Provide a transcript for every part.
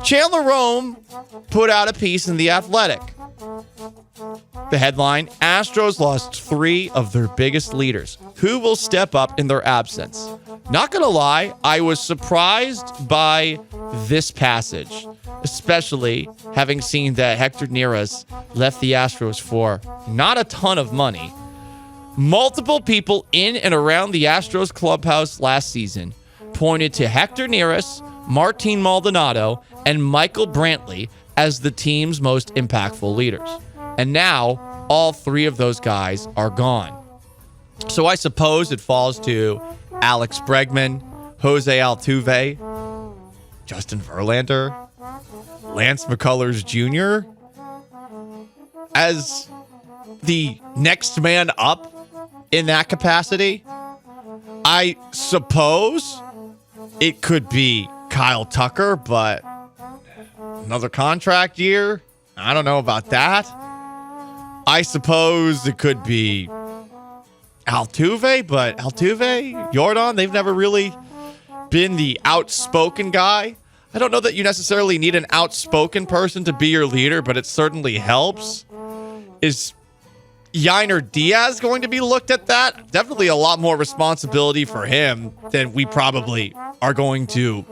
Chandler Rome put out a piece in The Athletic. The headline, Astros lost 3 of their biggest leaders. Who will step up in their absence? Not going to lie, I was surprised by this passage, especially having seen that Hector Neris left the Astros for not a ton of money. Multiple people in and around the Astros clubhouse last season pointed to Hector Neris, Martin Maldonado, and Michael Brantley as the team's most impactful leaders. And now, all 3 of those guys are gone. So I suppose it falls to Alex Bregman, Jose Altuve, Justin Verlander, Lance McCullers Jr. as the next man up in that capacity. I suppose it could be Kyle Tucker, but another contract year? I don't know about that. I suppose it could be Altuve, but Altuve, Jordan, they've never really been the outspoken guy. I don't know that you necessarily need an outspoken person to be your leader, but it certainly helps. Is Yainer Diaz going to be looked at that? Definitely a lot more responsibility for him than we probably are going to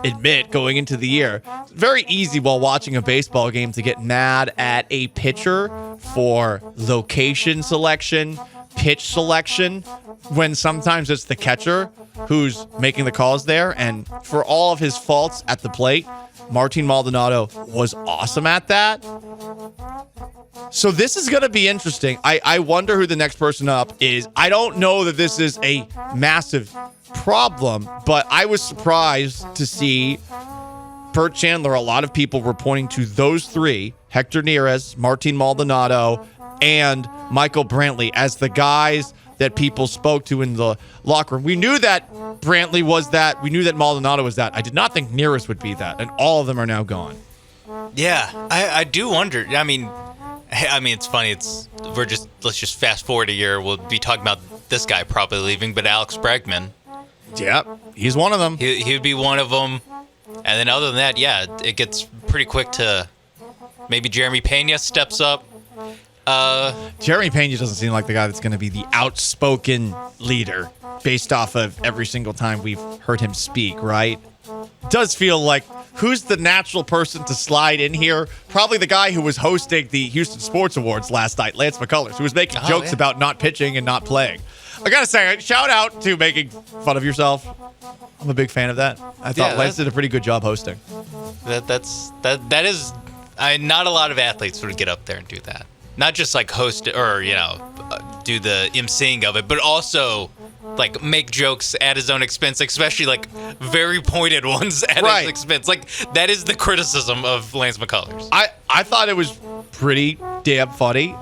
admit going into the year. It's very easy while watching a baseball game to get mad at a pitcher for location selection, pitch selection, when sometimes it's the catcher who's making the calls there. And for all of his faults at the plate, Martin Maldonado was awesome at that. So this is going to be interesting. I wonder who the next person up is. I don't know that this is a massive problem, but I was surprised to see, per Chandler, a lot of people were pointing to those 3, Hector Neris, Martin Maldonado, and Michael Brantley, as the guys that people spoke to in the locker room. We knew that Brantley was that. We knew that Maldonado was that. I did not think Neris would be that, and all of them are now gone. Yeah, I do wonder. I mean, it's funny. Let's just fast forward a year. We'll be talking about this guy probably leaving, but Alex Bregman. Yeah, he's one of them. He would be one of them. And then other than that, yeah, it gets pretty quick to maybe Jeremy Pena steps up. Jeremy Pena doesn't seem like the guy that's going to be the outspoken leader based off of every single time we've heard him speak, right? Does feel like who's the natural person to slide in here? Probably the guy who was hosting the Houston Sports Awards last night, Lance McCullers, who was making jokes about not pitching and not playing. I got to say, shout out to making fun of yourself. I'm a big fan of that. I thought Lance did a pretty good job hosting. That is not a lot of athletes would get up there and do that. Not just like host or, do the emceeing of it, but also like make jokes at his own expense, especially like very pointed ones at his expense. Like that is the criticism of Lance McCullers. I thought it was pretty damn funny.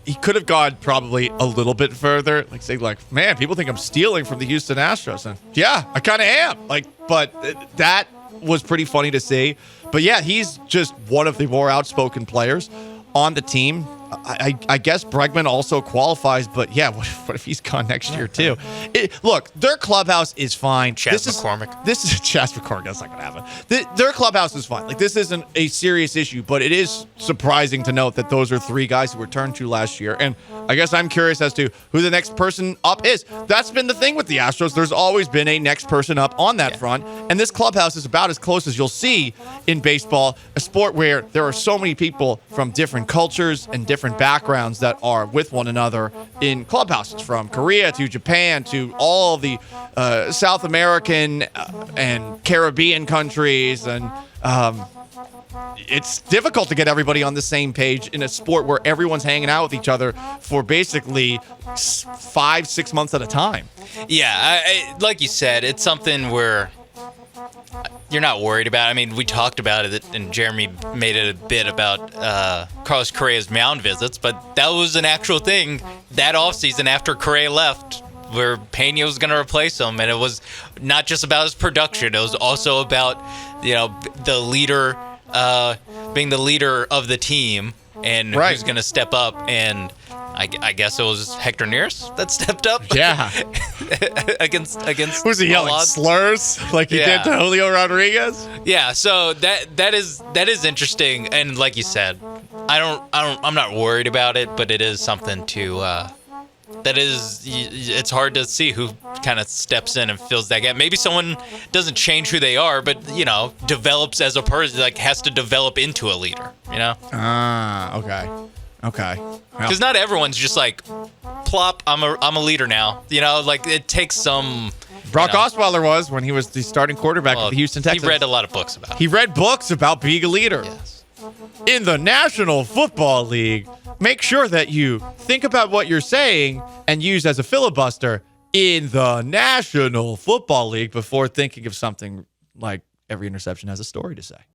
He could have gone probably a little bit further, like saying like, man, people think I'm stealing from the Houston Astros. And yeah, I kind of am. But that was pretty funny to see. But yeah, he's just one of the more outspoken players on the team. I guess Bregman also qualifies, but yeah, what if he's gone next year too? Look, their clubhouse is fine. McCormick. This is Chaz McCormick. That's not going to happen. Their clubhouse is fine. Like, this isn't a serious issue, but it is surprising to note that those are 3 guys who returned to last year. And I guess I'm curious as to who the next person up is. That's been the thing with the Astros. There's always been a next person up on that front. And this clubhouse is about as close as you'll see in baseball, a sport where there are so many people from different cultures and different backgrounds that are with one another in clubhouses, from Korea to Japan to all the South American and Caribbean countries. And it's difficult to get everybody on the same page in a sport where everyone's hanging out with each other for basically 5-6 months at a time. Yeah, like you said, it's something where you're not worried about. I mean, we talked about it, and Jeremy made it a bit about Carlos Correa's mound visits, but that was an actual thing that offseason after Correa left, where Pena was going to replace him, and it was not just about his production. It was also about, the leader, being the leader of the team, and who's going to step up. And I guess it was Hector Neris that stepped up. Yeah. against. Was he yelling all odds. slurs like he did to Julio Rodriguez? Yeah, so that is interesting, and like you said, I'm not worried about it, but it is something to it's hard to see who kind of steps in and fills that gap. Maybe someone doesn't change who they are, but develops as a person, like has to develop into a leader. Okay. Well, Because not everyone's just like, plop, I'm a leader now. Like it takes some. Brock Osweiler was when he was the starting quarterback of the Houston Texans. He read a lot of books about it. He read books about being a leader. Yes. In the National Football League, make sure that you think about what you're saying and use as a filibuster in the National Football League before thinking of something like every interception has a story to say.